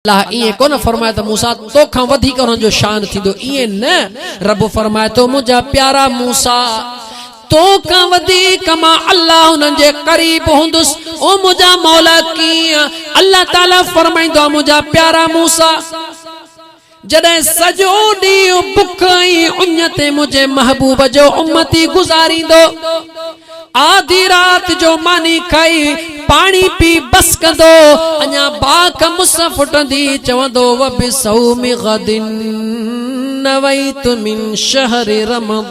अल्लाह इए कोन फरमाए तो मूसा तो खां वधीक उन जो शान थींदो इए न रब फरमाए तो मुझा प्यारा मूसा तो खां वधीक मां अल्लाह उन जे करीब हुंदुस ओ मुझा मौला की अल्लाह ताला फरमाइंदो मुझा प्यारा मूसा जदे सजो दी बुख ई उन्नते मुझे महबूब जो उम्मती गुजारींदो आधी रात जो मानी खाई पानी पी बस कंदो अञा बाक मुस फुटंदी चवंदो व बिसौमि गदिन नवैत मिन शहर रमज़ान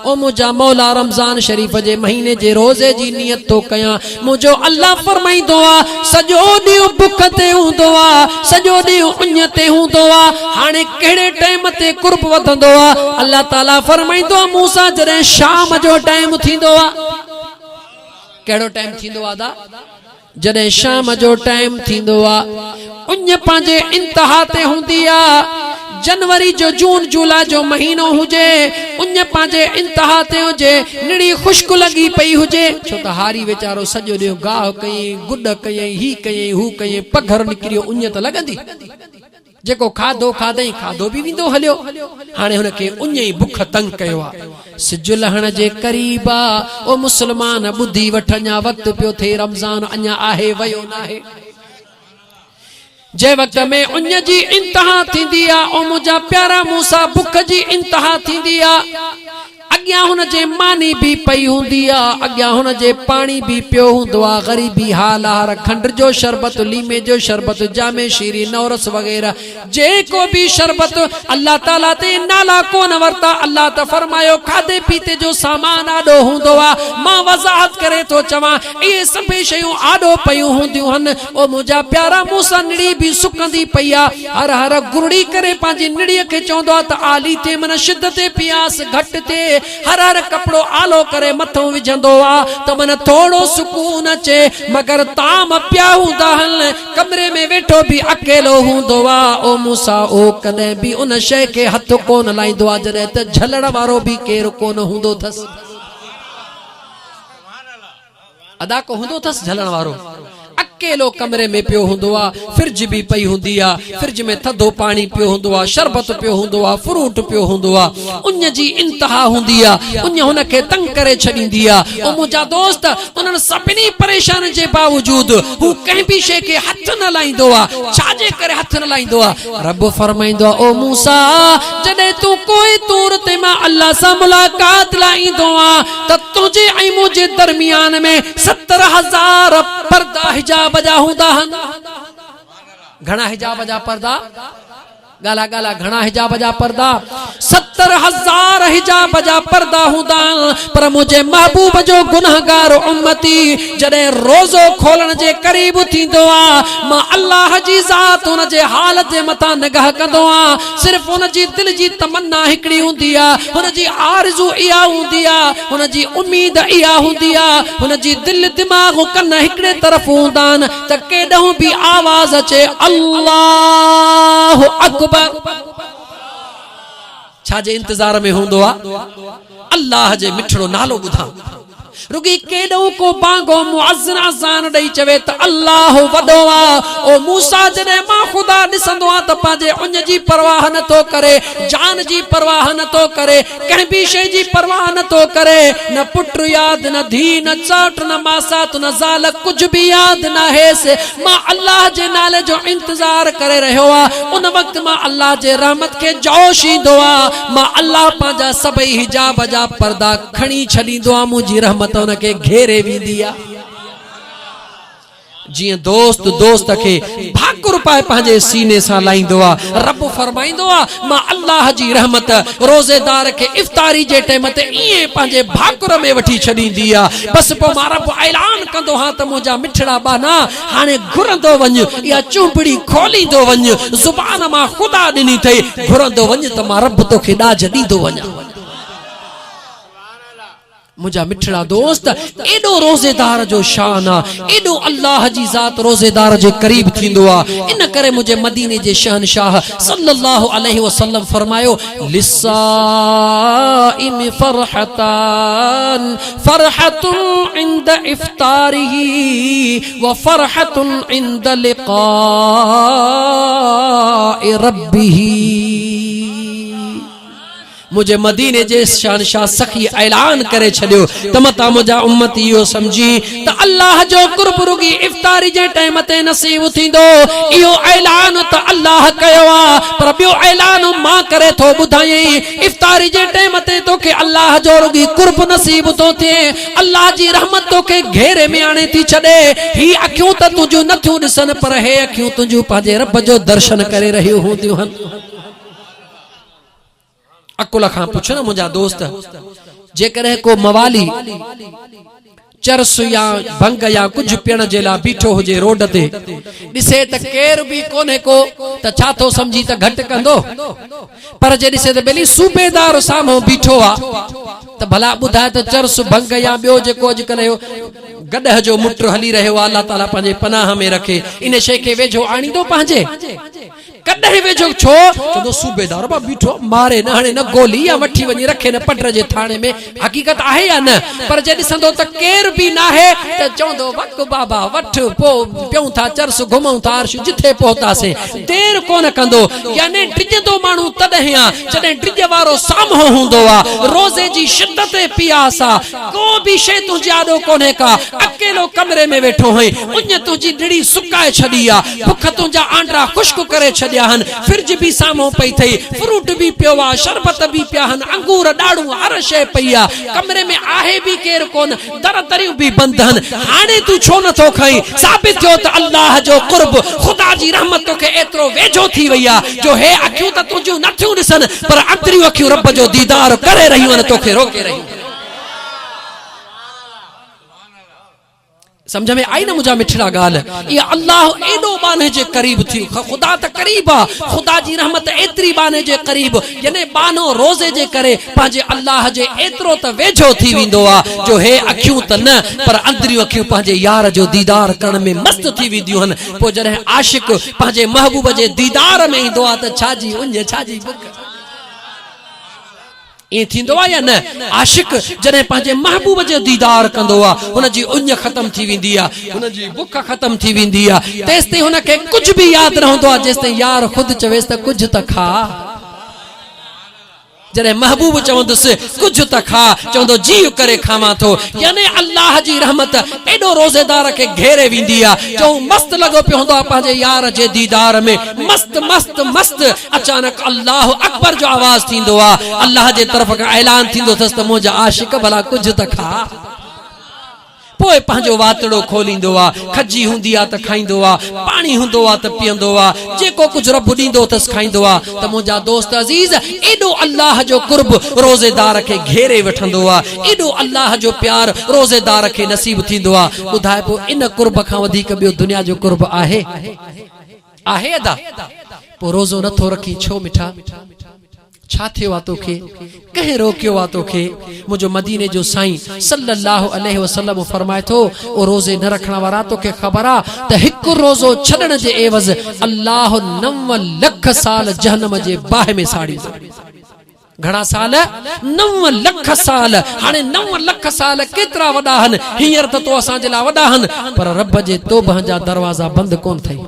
ओ मुझा मौला रमजान शरीफ जे महीने जे रोजे जी नियत तो कया मुझो अल्लाह फरमाइंदो आ सजो दी बुख ते हुंदो आ सजो दी उन्य ते हुंदो आ हाने केड़े टाइम ते कुर्ब वधंदो आ अल्लाह ताला फरमाइंदो मूसा जरे शाम जो टाइम थींदो आ केड़ो टाइम थींदो आ दा जरे शाम जो टाइम थींदो आ उन्य पांजे इंतहा ते हुंदी आ जनवरी जो जून जुलाई जो महीनो हुजे उन्य पांजे इंतहा ते हुजे निड़ी खुश्क लगी पई हुजे छो त हारी वेचारो सजो ॾियो गाह कई गुड कई ही कई हु कई पघर निकरियो उन्य त लगंदी जेको खाधो खादई खाधो भी विंदो हलियो हाने हुन के उन्य ही बुख तंग कयो आ सिज लहण जे करीब आ ओ मुसलमान बुधी वठन्या वक्त पियो थे रमजान अञा आहे वयो नाहे जे वक्त में उन्य जी इंतहा थींदी आ ओ मुझा प्यारा मूसा बुख जी इंतहा थींदी आ अग्या हुन जे मानी भी पई हुंदी आ अग्या हुन जे पानी भी पियो हुंदो आ गरीबी हाल हर खंड जो शरबत लीमे जो शरबत जामे शीरी नौरस वगैरह जे को भी शरबत अल्लाह ताला ते नाला कोन वरता अल्लाह त फरमायो खादे पीते जो सामान आडो हुंदो आ मां वजाहत करे तो चवा ये सब शयूं आडो पयूं हुंदियूं हन ओ मुझा प्यारा मूसा निड़ी भी सुकंदी पई आ हर हर गुरड़ी करे पांजी निड़ी के चोंदो आ त आली ते मन शिद्दत प्यास घट ते हर हर कपड़ो आलो करे मथो विझंदो आ त मन थोड़ो सुकून अचे मगर ताम पिया हुंदा हन कमरे में वेठो भी अकेलो हुंदो आ ओ मूसा ओ कदे भी उन शय के हथ कोन लाइंदो आ जदे त झलण वारो भी केर कोन हुंदो थस अदा को हुंदो थस झलण वारो अकेलो कमरे में पियो हुंदो आ फ्रिज भी पई हुंदी आ फ्रिज में थधो पानी पियो हुंदो आ शरबत पियो हुंदो आ फ्रूट पियो हुंदो आ उन्य जी इंतहा हुंदी आ उन्य हुन के तंग करे छडींदी आ ओ मुझा दोस्त उनन सभिनी परेशान जे बावजूद हु कहीं भी शे के हथ न लाइंदो आ छाजे करे हथ न लाइंदो आ रब फरमाइंदो आ ओ मूसा जदे तू कोई तूर ते मां अल्लाह सा मुलाकात लाइंदो आ त तुझे ऐ मुझे दरमियान में 70,000 पर्दा हिजाब बजा हुंदा हन घणा हिजाब जा पर्दा गाला गाला घणा हिजाब जा पर्दा 70,000 हिजाब जा पर्दा हुंदा पर मुझे महबूब जो गुनहगार उम्मती जडे रोजो खोलण जे करीब थींदो आ मां अल्लाह जी जात उन जे हालत जे मथा निगाह कंदो आ सिर्फ उन जी दिल जी तमन्ना हिकड़ी हुंदी आ उन जी आरज़ू इया हुंदी आ उन जी उम्मीद इया हुंदी आ उन जी दिल दिमाग कन हिकड़े तरफ हुंदान त केडहू भी आवाज अचे अल्लाह अकबर छाजे इंतजार में हुंदो आ अल्लाह जे मिठड़ो नालो बुधा रुगी केडो को बांगो मुअज्जिन अज़ान दई चवे त अल्लाह वडो आ ओ मूसा जने मां खुदा दिसंदो आ त पाजे उन जी परवाह न तो करे जान जी परवाह न तो करे कहीं भी शे जी परवाह न तो करे न पुत्र याद न धी न चाट न मासात न जाल कुछ भी याद न है से मां अल्लाह जे नाले जो इंतजार करे रहो आ उन वक्त मां अल्लाह जे रहमत के जोश ईंदो आ मां अल्लाह पांजा सबई हिजाब जा पर्दा खणी छडींदो आ मुजी रहमत उनके घेरे विंदिया जी दोस्त दोस्त के भाकुर पाए पांजे सीने सा लाइंदो आ रब फरमाइंदो आ मां अल्लाह जी रहमत रोजेदार के इफ्तारी जे टाइम ते इए पांजे भाकुर में वठी छडींदी आ बस पो मां रब ऐलान कंदो हा त मुजा मिठड़ा बाना हाने घुरंदो वञ या चुंबड़ी खोलींदो वञ जुबान मां खुदा दिनी थे घुरंदो वञ त मां रब तोखे डाज दींदो वञा मुझा मिठड़ा दोस्त एडो रोजेदार जो शान आ एडो अल्लाह जी ज़ात रोजेदार जे करीब थींदो आ इन करे मुझे मदीने जे शहनशाह सल्लल्लाहु अलैहि वसल्लम फरमायो लिस्साइम फरहतान फरहतुन इंद इफ्तारिही व फरहतुन इंद लिकाए रब्बिही। मुझे मदीने जे शहनशाह सखी ऐलान करे छडियो तमता मुझा उम्मत इहो समझी त अल्लाह जो कुर्ब रुगी इफ्तारी जे टाइम ते नसीब थींदो। इहो ऐलान त अल्लाह कयो आ पर ॿियो ऐलान मां करे थो ॿुधाई इफ्तारी जे टाइम ते तोखे अल्लाह जो रुगी कुर्ब नसीब थो थिए अल्लाह जी रहमत तोखे घेरे में आणे थी छॾे। ही अखियूं त तुंहिंजूं नथियूं ॾिसनि पर हे अखियूं तुंहिंजूं पंहिंजे रब जो दर्शन करे रहियूं हूंदियूं आहिनि। अकुल खां पुछ न मुंहिंजा दोस्त जेकॾहिं को मवाली चरस या भंग या कुछ पीअण जे लाइ बीठो हुजे रोड ते ॾिसे त केर बि कोन्हे को त छा थो समझी त घटि कंदो पर जे ॾिसे त बेली सूबेदार साम्हूं बीठो आ त भला ॿुधाए त चरस भंग या ॿियो जेको अॼुकल्ह गॾह जो मुट हली रहियो आहे अल्लाह ताला पंहिंजे पनाह में रखे इन शइ खे वेझो आणींदो पंहिंजे कॾहिं वेझो छो चवंदो सूबेदार बा बीठो मारे न हाणे न गोली या वठी वञी रखे न पटर जे थाणे में हक़ीक़त आहे या न पर जे ॾिसंदो त केर बि न आहे त चवंदो वक बाबा वठ पो पियूं था चरस घुमूं था अर्श जिथे पहुतासीं देर कोन कंदो यानी ड्रिजंदो माण्हू तॾहिं आ जॾहिं ड्रिज वारो साम्हूं हूंदो आ रोज़े जी शिद्दत पियास आ को बि शइ तुंहिंजे आॾो कोन्हे का अकेलो कमरे में वेठो हुई उञ तुंहिंजी ॾिड़ी सुकाए छॾी आ बुख तुंहिंजा आंडा खुश्क करे छॾिया आहिनि फ्रिज बि साम्हूं पई अथई फ्रूट बि पियो आहे शरबत बि पिया आहिनि अंगूर ॾाढ़ूं हर शइ पई आहे कमरे में आहे बि केरु कोन दर दरियूं बि बंदि आहिनि हाणे तूं छो नथो खई साबित थियो त अल्लाह जो कुर्ब ख़ुदा जी रहमत तोखे एतिरो वेझो थी वई आहे जो हे अखियूं त तुंहिंजूं नथियूं ॾिसनि पर अंदरियूं अखियूं रब जो दीदार करे रहियूं आहिनि तोखे रोके रहियूं। समझ में आई न मुझा मिठड़ा गाल ये अल्लाह एडो बाने जे करीब थी खुदा त करीब आ खुदा जी रहमत एतरी बाने जे करीब यानी बानो रोजे जे करे पांजे अल्लाह जे एतरो त वेझो थी विंदो आ जो हे अखियूं त न पर अंदरियूं अखियूं पांजे यार जो दीदार करण में मस्त थी विंदियूं हन। पो जॾहिं आशिक पांजे महबूब जे दीदार में ईंदो आ त छाजी उञ छाजी बुक ये थींदो आ या न आशिक जॾहिं पंहिंजे महबूब जो दीदार कंदो आ हुनजी उञ ख़त्म थी वेंदी आ हुनजी बुख ख़त्म थी वेंदी आ तेसिताईं हुनखे कुझु बि यादि न हूंदो आहे जेसिताईं यार ख़ुदि चवेसि त कुझु त खा जॾहिं महबूब चवंदुसि कुझु त खा चवंदो जी करे खावां थो यानी अल्लाह जी रहमत एॾो रोज़ेदार खे घेरे वेंदी आहे जो मस्त लॻो पियो हूंदो आहे पंहिंजे यार जे दीदार में मस्त मस्त मस्त अचानक अल्लाह अकबर जो आवाज़ थींदो आहे अल्लाह जे तरफ़ खां ऐलान थींदो अथसि त मुंहिंजा आशिक भला कुझु त खा पोइ पंहिंजो वातड़ो खोलींदो आहे खजी हूंदी आहे त खाईंदो आहे पाणी हूंदो आहे त पीअंदो आहे जेको कुझु रब ॾींदो अथसि खाईंदो आहे त मुंहिंजा दोस्त अज़ीज़ एॾो अल्लाह जो कुर्ब रोज़ेदार खे घेरे वठंदो आहे एॾो अल्लाह जो प्यार रोज़ेदार खे नसीब थींदो आहे। ॿुधाए पोइ इन कुर्ब खां वधीक ॿियो दुनिया जो कुर्ब आहे आहे अदा पोइ रोज़ो नथो रखी छो मिठा छा थियो आहे तोखे कंहिं रोकियो आहे तोखे। मुंहिंजो मदीने जो साईं सल्लल्लाहु अलैहि वसल्लम फरमाए थो ओ रोज़े न रखण वारा तोखे ख़बर आहे त हिकु रोज़ो छॾण जे एवज़ अल्लाह 9 लख साल जहन्नम जे बाहि में साड़ींदो। घणा साल 9 लख साल हाणे 9 लख साल केतिरा वॾा आहिनि हींअर त तो असांजे लाइ वॾा आहिनि पर रब जे तौबह जा दरवाज़ा बंदि कोन थई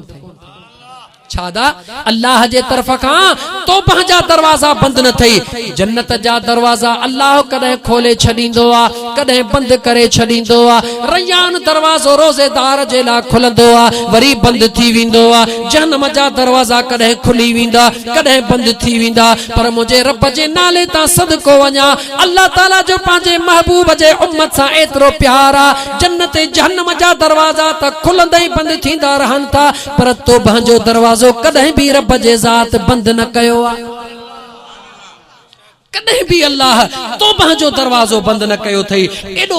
छादा अल्लाह जे तरफ खां तौबह जा दरवाजा बंद न थई जन्नत जा दरवाजा अल्लाह कदे खोले छडींदो आ कदे बंद करे छडींदो आ रैयान दरवाजो रोजेदार जे ला खुलंदो आ वरी बंद थी विंदो आ जहन्नम जा दरवाजा कदे खुली विंदा कदे बंद थी विंदा पर मुझे रब जे नाले ता सदको वञा अल्लाह ताला जो पांजे महबूब जे उम्मत सा एतरो प्यार आ जन्नत जहन्नम जा दरवाजा त खुलंदा ही बंद थींदा रहन था पर तौबह जो दरवाजा कदे भी रब जे ज़ात बंद न कयो आ कदे भी अल्लाह तौबह जो दरवाजो बंद न कयो थई एडो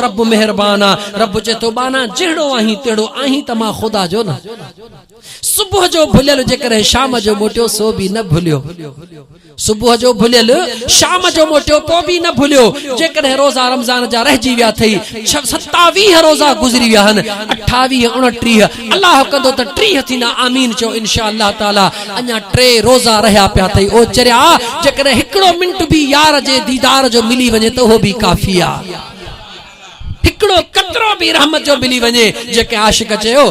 रब मेहरबान आ रब जे तौबाना जेड़ो आही तेड़ो आही तमा खुदा जो न सुबह जो भुलियल जेकर शाम जो मोटियो सो भी न भुलियो सुबह जो भुलियल शाम जो मोटियो पो भी न भुलियो जेकॾहिं रोज़ा रमज़ान जा रहिजी विया थई 27 रोज़ा गुज़री विया हन 28 29 अल्लाह कंदो त 30 थींदा आमीन चो इंशाअल्लाह ताला अञा 3 रोज़ा रहिया पिया थई ओ चरिया जेकॾहिं हिकिड़ो मिंट भी यार जे दीदार जो मिली वञे त उहो भी काफ़ी आहे हिकिड़ो कतरो भी रहमत जो मिली वञे जेके आशिक चयो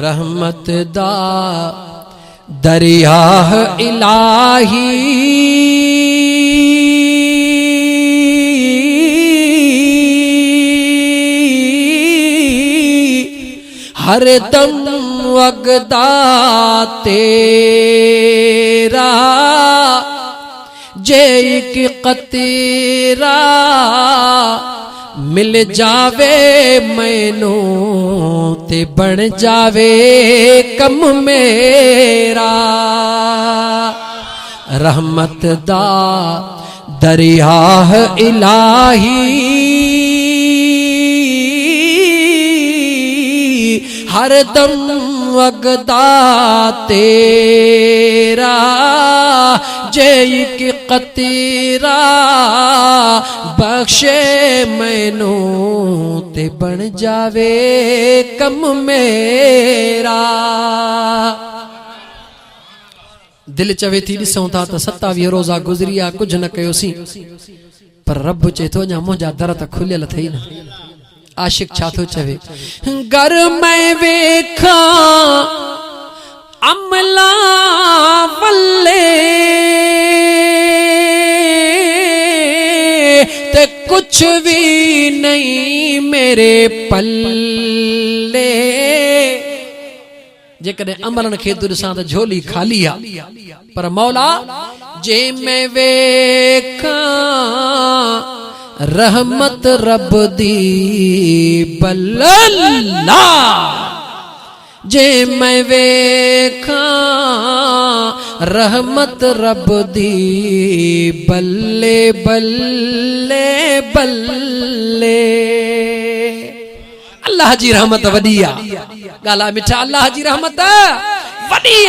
रहमत दा दरिया इलाही हर दम वगदा तेरा जे एक कतरा मिल जावे मैनू ते बन जावे कम मेरा रहमत दा दरिया इलाही हर दम वगदा तेरा जे की कतरा बख्शे मैनू ते बन जावे कम मेरा दिल चवे थी ॾिसूं था त 27 रोज़ा गुज़री आ कुछ न कयोसीं पर रब चे थो अञा मुंहिंजा दर त खुलियल थई न आशिक छा थो चवे घर में वेखा अमला वल्ले ते कुछ भी नहीं मेरे पल्ले जेकॾहिं अमलनि खे ॾिसां त झोली खाली आहे पर मौला जे मैं वेखा रहमत रब दी बल्ला जे मैं वेखा रहमत रब दी बल्ले बल्ले बल्ले अल्लाह जी रहमत वडी आ गाला मिठा अल्लाह जी रहमत वडी आ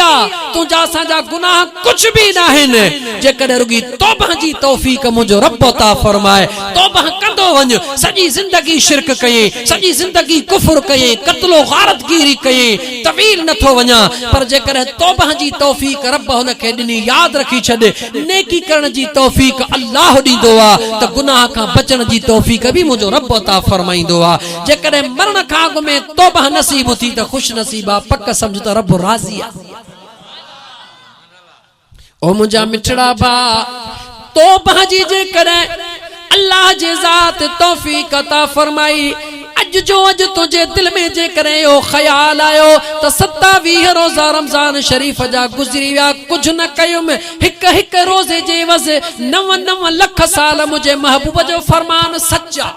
तुंजा असांजा गुनाह कुछ भी ना आहिनि जेकॾहिं रुगी तौबह जी तौफीक मुंहिंजो रब अता फरमाए तौबह कंदो वञ सॼी ज़िंदगी शिरक कयईं सॼी ज़िंदगी कुफ्र कयईं कत्लो गारतगीरी कयईं तवील नथो वञा पर जेकॾहिं तौबह जी तौफीक रब हुनखे ॾिनी यादि रखी छॾ नेकी करण जी तौफीक अल्लाह ॾींदो आहे त गुनाह खां बचण जी तौफीक बि मुंहिंजो रब अता फरमाईंदो आहे जेकॾहिं मरण खां अॻु में तौबह नसीब थी त ख़ुशि नसीब आहे पक सम्झ त रब राज़ी आहे ओ मुंहिंजा मिठड़ा भा तौबह जी जेकॾहिं अल्लाह जे ज़ात तौफीक अता फरमाई अज जो अज तुझे दिल में जेकॾहिं इहो ख्याल आयो त 27 रोज़ा रमज़ान शरीफ जा गुज़री विया कुछ न कयुमि हिक हिक रोज़े जे वज़ 9 लख साल मुंहिंजे महबूब जो फरमान सच्चा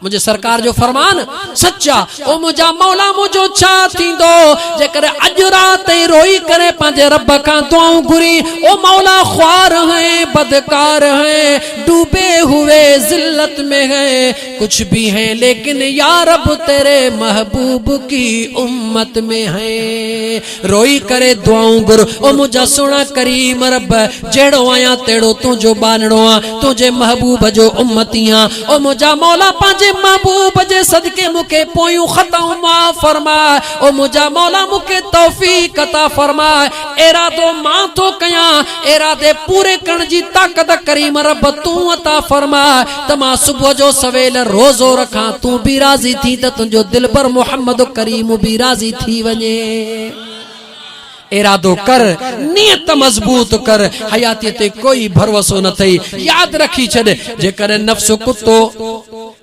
मुझे सरकार जो फरमान सच्चा ओ मुझा मौला मुझो छा थींदो जेकर अज रात रोई करे पंहिंजे रब खां दुआऊं घुरी ओ मौला ख्वार है बदकार है डूबे हुए जिल्लत में है कुछ भी है लेकिन या रब तेरे महबूब की उम्मत में है रोई करे दुआऊं घुर ओ मुझा सुना करीम रब जेड़ो आया तेड़ो तुझो बानड़ो आ तुझे महबूब जो उम्मती आ ओ मुझा मौला पंहिंजे महबूब जे सदके मुके पोयूं खताऊं माफ फरमाए ओ मुझा मौला मुके तौफीक अता फरमाए इरादो मां तो कया इरादे पूरे करण जी ताकत करीम रब तू अता फरमाए त मां सुबह जो सवेल रोज़ो रखा तू भी राजी थी त तुझो दिल पर मोहम्मद करीम भी राजी थी वने इरादो कर नियत मजबूत कर हयाती ते कोई भरोसो न थई याद रखी छड़ जेकर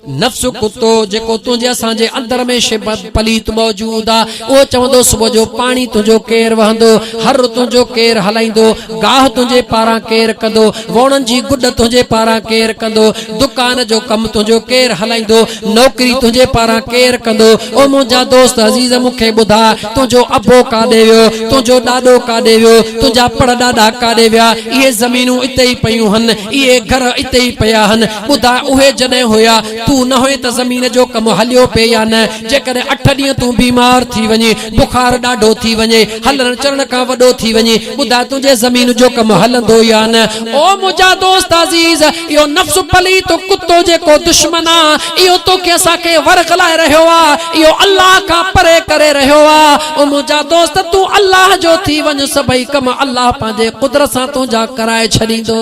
नफ्स कुत्तो जेको तुझे असांजे अंदर में शिबत पलीत मौजूद आ ओ चवंदो सुबह जो पानी तुझो केर वहंदो हर तुझो केर हलाइंदो गाह तुझे पारा केर कंदो वणन जी गुड तुझे पारा केर कंदो दुकान जो कम तुझो केर हलाइंदो नौकरी तुझे पारा केर कंदो ओ मुंजा दोस्त अजीज मुखे बुधा तुझो अबो का देवियो तुझो ॾाॾो काॾे वियो, तुंहिंजा पर ॾाॾा काॾे विया, इहे ज़मीनूं इते ई पयूं हन, इहे घर इते ई पिया हन। ॿुधा उहे जॾहिं हुया तूं न हुए त ज़मीन जो कमु हलियो पे या न? जेकॾहिं 8 ॾींहं तूं बीमार थी वञे, बुखार ॾाढो थी वञे, हलण चलण खां वॾो थी वञे, ॿुधा तुंहिंजे ज़मीन जो कमु हलंदो या न? ओ मुंहिंजा दोस्त अज़ीज़, इहो नफ्स पलीतो कुतो जेको दुश्मन आहे, इहो तोखे असांखे वरगलाए रहियो आहे, इहो अल्लाह खां परे करे रहियो आहे। ओ मुंहिंजा दोस्त, तूं अल्लाह जो थी वञ, सभई कम अल्लाह पंहिंजे कुदरत सां तुंहिंजा कराए छॾींदो।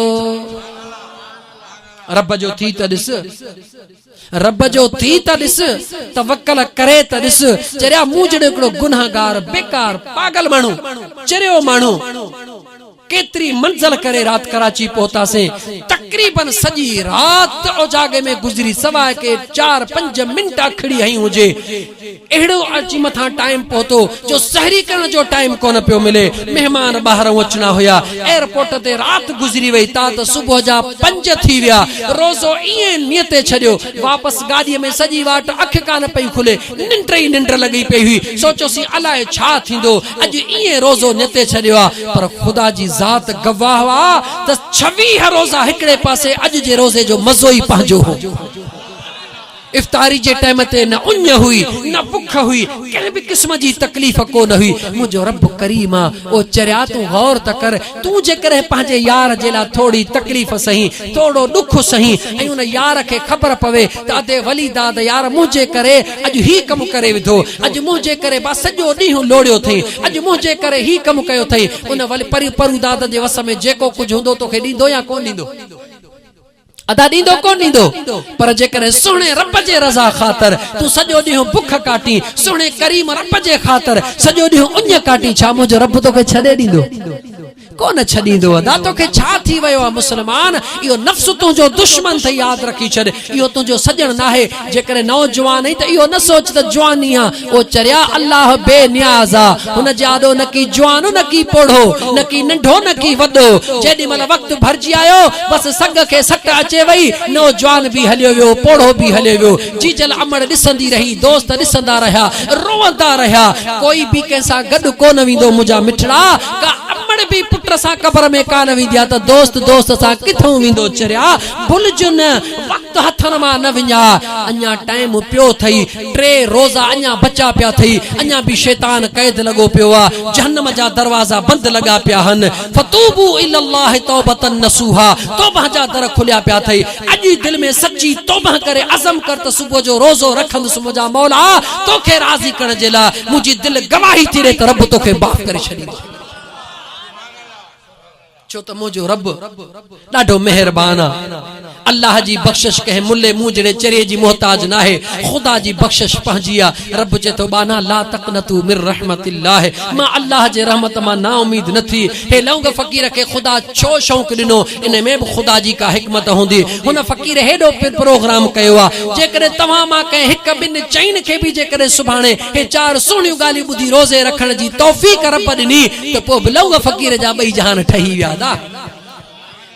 रब जो थी त ॾिस, रब जो थी त ॾिस, तवक्कल करे त ॾिस। चरिया मूं जहिड़ो हिकिड़ो गुनाहगार, बेकार, पागल माण्हू, चरियो माण्हू, केतरी मंज़िल करे रात कराची पहुतासीं, तकरीबन सजी रात ओजागे में गुजरी, सवाए के 4-5 मिंट खड़ी हई हुजे। एड़ो अची मथा टाइम पहुतो जो सहरी करण जो टाइम कोन पियो मिले, मेहमान ॿाहिरां अचना हुया, एयरपोर्ट ते रात गुजरी वई, ता त सुबुह जा 5 थी विया। रोज़ो इए नियते छॾियो, वापस गाड़ीअ में सजी वाट अख कान पई खुले, निंड ई निंड लगी पई हुई। सोचोसी अलाए छा थींदो, अॼु इए रोज़ो नियते छॾियो आ, पर खुदा जी ज़ात गवाह आ त 26 रोज़ा हिकड़े पासे, अॼु जे रोज़े जो मज़ो ई पंहिंजो हो। इफ्तारी जे टाइम ते न उञ हुई, न बुख हुई, कंहिं भी किस्म जी तकलीफ़ कोन हुई। मुंहिंजो रब करीम आ, ओ चरिया तूं गौर त कर, तूं जेकॾहिं पंहिंजे यार जे लाइ थोड़ी तकलीफ़ सही, थोड़ो दुख सही, ऐं उन यार खे ख़बर पवे त अदे वली दाद यार मुंहिंजे करे अॼु ही कमु करे विधो, अॼु मुंहिंजे करे बा सॼो ॾींहुं लोड़ियो अथई, अॼु मुंहिंजे करे ही कमु कयो अथई, उन वली परू दाद जे वस में जेको कुझु हूंदो तोखे ॾींदो या कोन ॾींदो? अदा ॾींदो कोन ॾींदो? पर जेकॾहिं सुहिणे रब जे रज़ा ख़ातिर तूं सॼो ॾींहुं बुख काटी, सुहिणे करीम रब जे ख़ातिर सॼो ॾींहुं उञ काटी, छा मुंहिंजो रब तोखे छॾे ॾींदो? कोन छॾींदो। अदा तोखे छा थी वियो आहे मुस्लमान? इहो नफ्स तुंहिंजो दुश्मन अथई, यादि रखी छॾ, इहो तुंहिंजो सजण नाहे। जेकॾहिं नौजवान आई त इहो न सोच त जवानी आहे, ओ चरिया अल्लाह बेनियाज़ आहे, हुन जे आॾो न की जवानो, न की पोढ़ो, न की नंढो, न की वॾो। जेॾी महिल वक़्तु भरिजी आयो, बसि सग खे सट अचे वई, नौजवान बि हलियो वियो, पोढ़ो बि हलियो वियो, जीजल अमड़ ॾिसंदी रही, दोस्त ॾिसंदा रहिया, रोअंदा रहिया, कोई बि कंहिंसां गॾु कोन वेंदो। मुंहिंजा मिठड़ा, का अमड़ बि पुट सां कबर में कान वेंदी त दोस्त दोस्त सां किथों वेंदो? चरिया भुलजो न, वक़्तु हथनि मां न विञा। अञा टाइम पियो थई, 3 रोज़ा अञा बचा पिया थई, अञा भी शैतान कैद लगो पियो आ, जहन्नम जा दरवाजा बंद लगा पिया हन। फतूबू इल्लल्लाह तौबतन नसूहा, तौबा जा दर खुलिया पिया थई। अॼु दिल में सच्ची तौबा करे अज़म कर त सुबुह जो रोज़ो रखंदुसि मुंहिंजा मौला तोखे राज़ी करण जे लाइ। मुंहिंजी दिल गवाही थी ॾे त रब तोखे माफ़ करे छॾींदो, छो त मुंहिंजो रब ॾाढो मेहरबान आहे। अल्लाह जी बख्शिश कंहिं मुल्ले मूं जहिड़े चरिये जी मोहताज न आहे, खुदा जी बख्शिश पंहिंजी आहे। रब चए थो बाना ला तक़नतू मिर रहमतिल्लाह, मां अल्लाह जे रहमत मां ना उम्मीद न थी। हे लौंग फ़कीर खे खुदा छो शौक़ ॾिनो? इन में बि खुदा जी का हिकमत हूंदी। हुन फ़कीर हेॾो प्रोग्राम कयो आहे, जेकॾहिं तव्हां मां कंहिं 1-2 चईन खे बि जेकॾहिं सुभाणे हे 4 सुहिणियूं ॻाल्हियूं ॿुधी रोज़े रखण जी तौफ़ीक़ रब ॾिनी त पोइ बि लौंग फ़कीर जा 2 जहान ठही विया।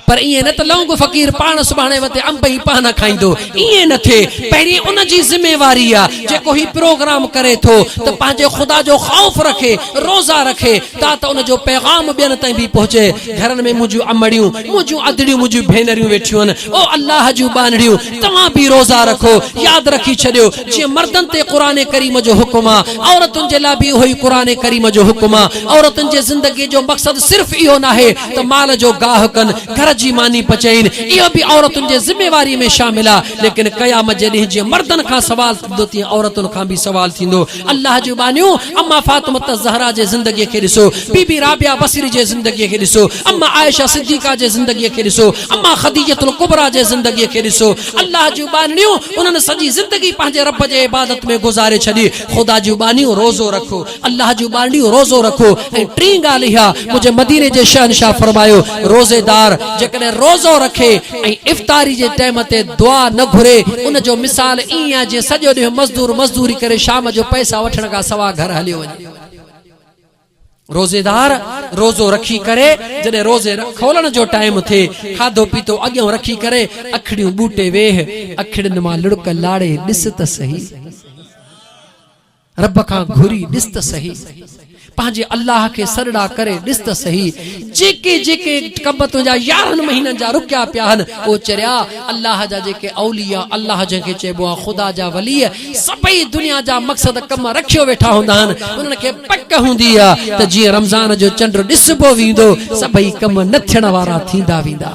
पर इए न त लौंग फ़कीर पाण सुभाणे वते अंब ही पान खाईंदो, इए न थे। पहिरीं उन जी ज़िम्मेवारी आहे जेको ही प्रोग्राम करे थो त पंहिंजे खुदा जो खौफ रखे, रोज़ा रखे, त उन जो पैगाम ॿियनि ताईं बि पहुचे। घरनि में मुंहिंजूं अमड़ियूं, मुंहिंजूं अदड़ियूं, मुंहिंजूं भेनरियूं वेठियूं आहिनि, ओ अल्लाह जूं बानड़ियूं, तव्हां बि रोज़ा रखो। यादि रखी छॾियो, जीअं मर्दनि ते क़ुरान करीम जो हुकुम आहे, औरतुनि जे लाइ बि इहो ई क़ुरान करीम जो हुकुम आहे। औरतुनि जे ज़िंदगी जो मक़सद सिर्फ़ इहो न आहे त माल जो गाह कनि, घर जी मानी पचाइन, इहो भी औरतुनि जे ज़िम्मेवारी में शामिल आहे। लेकिन क़यामत जे ॾींहुं जीअं मर्दनि खां सवाल थींदो, तीअं औरतुनि खां भी सवाल थींदो। अल्लाह जूं बानियूं, अम्मा फातिमा ज़हरा जे ज़िंदगीअ खे ॾिसो, बीबी राबिया बसरी जे ज़िंदगीअ खे ॾिसो, अम्मा आयशा सिद्दीक़ा जे ज़िंदगीअ खे ॾिसो, अम्मा खदीजतुल कुबरा जे ज़िंदगीअ खे ॾिसो। अल्लाह जूं बानियूं, उन्हनि सॼी ज़िंदगी पंहिंजे रब जे इबादत में गुज़ारे छॾी। खुदा जूं बानियूं, रोज़ो रखो, अल्लाह जूं बानियूं रोज़ो रखो। ऐं टी ॻाल्हि इहा, मुंहिंजे मदीने जे शहनशाह फरमायो, रोज़ेदार जेकॾहिं रोज़ो रखे ऐं इफ्तारी जे टाइम ते दुआ न घुरे, उन जो मिसाल ईअं आहे जीअं सॼो ॾींहुं मज़दूरी करे शाम जो पैसा वठण खां सवाइ घर हलियो वञे। रोज़ेदार रोज़ो रखी करे जॾहिं रोज़े खोलण जो टाइम थिए, खाधो पीतो अॻियां रखी करे, अखड़ियूं बूटे वेह, अखड़ियुनि मां लुड़क लाड़े ॾिस त सही, रब खां घुरी ॾिस त सही। पंहिंजे अल्लाह खे सरड़ा करे ॾिस त सही जेके जेके कम तुंहिंजा 11 महीननि जा रुकिया पिया आहिनि ओ चरिया अल्लाह जा जेके औलिया अल्लाह जंहिंखे चइबो आहे ख़ुदा जा वली सभई दुनिया जा मक़सद कम रखियो वेठा हूंदा आहिनि उन्हनि खे पक हूंदी आहे त जीअं रमज़ान जो चंड ॾिसबो वेंदो सभई कम न थियण वारा थींदा वेंदा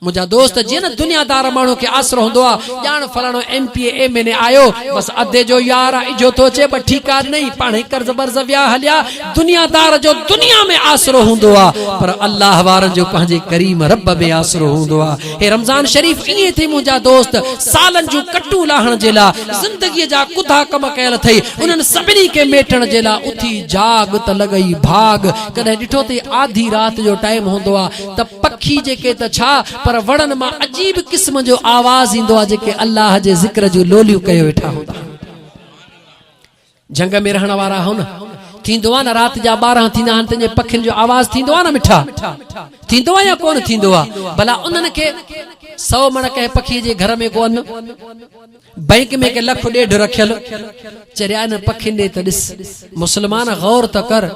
मुझा दोस्त जीअं न दुनियादार माण्हू खे आसरो हूंदो आहे ॼाण फलाणो MPA MNA आयो बस अधे जो यार इजो थो अचे ॿ ठीका नहीं पाणे कर्ज़ बर्ज़ विया हलिया दुनियादार जो दुनिया में आसरो हूंदो आहे पर अल्लाह वारनि जो पंहिंजे करीम रब में आसरो हूंदो आहे हे रमज़ान शरीफ़ ईअं थी मुंहिंजा दोस्त सालनि जूं कटूं लाहण जे लाइ ज़िंदगीअ जा कुधा कम कयल अथई उन्हनि सभिनी खे मेटण जे लाइ उथी जाग त लॻई भाग कॾहिं ॾिठो अथई आधी राति जो टाइम हूंदो आहे त पखी जेके त छा पर वड़न मां अजीब किस्म जो आवाज ईंदो आहे जेके अल्लाह जे ज़िक्र जो लोलियूं कयो वेठा हूंदा जंग में रहण वारा हो न थींदो आहे न राति जा 12 थींदा आहिनि तंहिंजे पखियुनि जो आवाज़ थींदो आहे न मिठा थींदो आहे या कोन थींदो आहे भला उन्हनि खे 100 मण कंहिं पखी जे घर में कोन बैंक में के 1.5 रखियल चरिया न पखियुनि ॾे त ॾिस मुस्लमान गौर त कर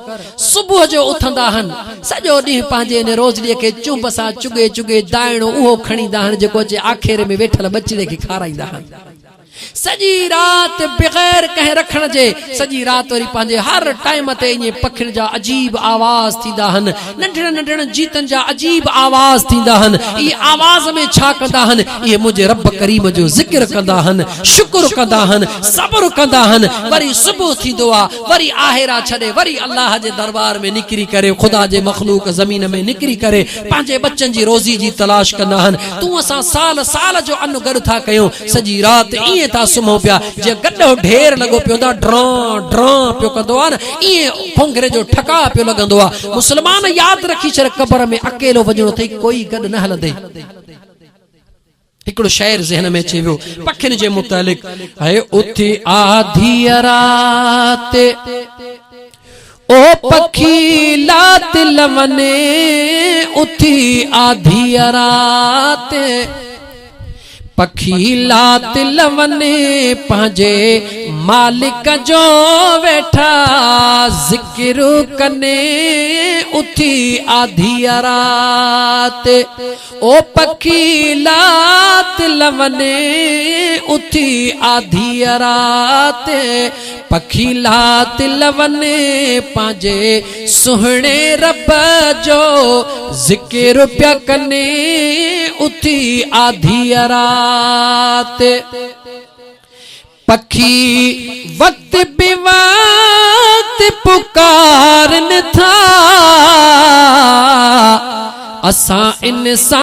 सुबुह जो उथंदा आहिनि सॼो ॾींहुं पंहिंजे इन रोज़ड़ीअ खे चुंब सां चुगे चुगे दाइणो उहो खणींदा आहिनि जेको जे आखेरे में वेठल बचिड़े खे खाराईंदा आहिनि सजी रात बगैर कहीं रखण जे सजी रात वरी पंहिंजे हर टाइम ते ईअं पखियुनि जा अजीब आवाज़ थींदा आहिनि नंढड़नि नंढड़नि जीतनि जा अजीब आवाज़ थींदा आहिनि इहे आवाज़ में छा कंदा आहिनि इहे मुंहिंजे रब करीम जो ज़िक्र कंदा आहिनि शुक्र कंदा आहिनि सब्र कंदा आहिनि वरी सुबुह थींदो आहे वरी आहेरा छॾे वरी अल्लाह जे दरबार में निकिरी करे ख़ुदा जे मख़लूक ज़मीन में निकिरी करे पंहिंजे बच्चनि जी रोज़ी जी तलाश कंदा आहिनि तूं असां साल साल जो अन्न गॾु था कयूं सजी रात ईअं था सुम्हूं पिया जे गॾो ढेर लॻो पियो हूंदो आहे ड्रां ड्रां पियो कंदो आहे न ईअं खोंगरे जो ठका पियो लॻंदो आहे मुस्लमान यादि रखी छॾ कबर में अकेलो वञणो अथई कोई गॾु न हलंदे हिकिड़ो शाइर ज़हन में अची वियो पखियुनि जे मुतालिक़ है उथी आधी रात ओ पखी लात लवने उथी आधी रात पखी लात लवने पंहिंजे मालिक जो वेठा ज़िक्र कने उथी आधी रात ओ पखी लात लवने उथी आधी रात पखी लात लवने पंहिंजे सुहिणे रब जो ज़िक्र पिया कने उथी आधी रात पखी वक्त बेवक्त पुकारन था असां इंसान